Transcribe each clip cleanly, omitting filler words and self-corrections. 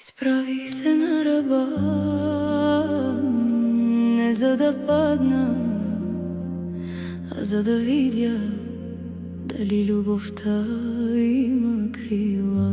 Изправих се на ръба, не за да падна, а за да видя дали любовта има крила.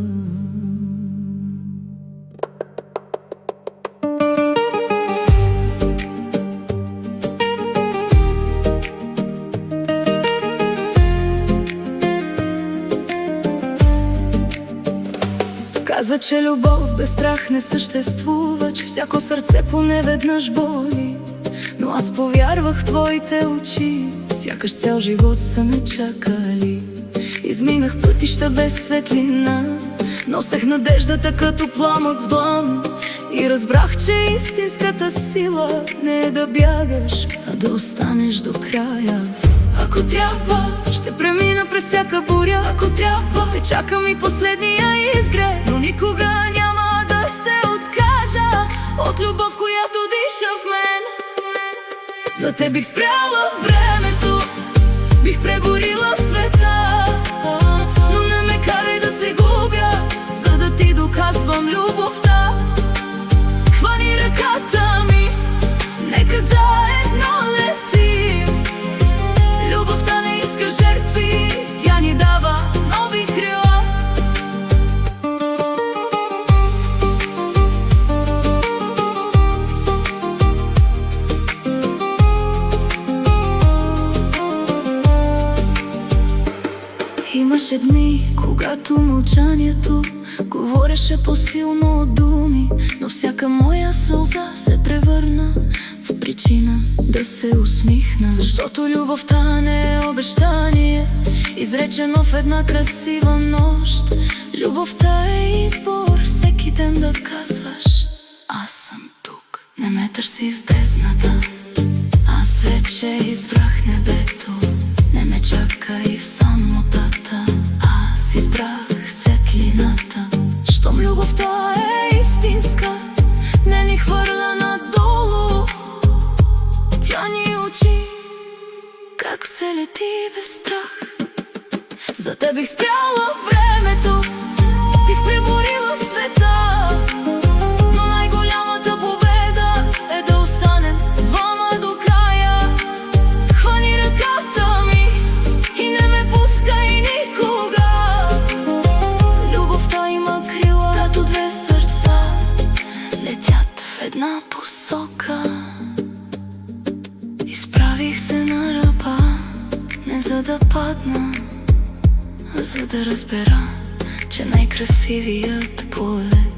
Казва, че любов без страх не съществува, че всяко сърце поне веднъж боли. Но аз повярвах в твоите очи, сякаш цял живот са ме чакали. Изминах пътища без светлина, носех надеждата като пламък в длан. И разбрах, че истинската сила не е да бягаш, а да останеш до края. Ако трябва, ще премина през всяка буря. Ако трябва, те чакам и последния изгрев. Но никога няма да се откажа от любов, която диша в мен. За те бих спряла времето, бих преборила света. Но не ме карай да се губя, за да ти доказвам любовта. Хвани ръката ми, нека заедно летим. Любовта не иска жертви, тя ни дава нови крила. Имаше дни, когато мълчанието говореше по-силно от думи, но всяка моя сълза се превърна в причина да се усмихна. Защото любовта не е обещание, изречено в една красива нощ. Любовта е избор, всеки ден да казваш: аз съм тук. Не ме търси в бездната, аз вече избрах небето. Не ме чака и в самотата, аз избрах светлината. Щом любовта е истинска, не ни хвърля надолу. Тя ни учи как се лети без страх. За те бих спряла времето, бих преборила света. Но най-голямата победа е да останем двама до края. Хвани ръката ми и не ме пускай никога. Любовта има крила, като две сърца летят в една посока. Изправих се на ръба, не за да падна, а за да разбера, че най-красивият полет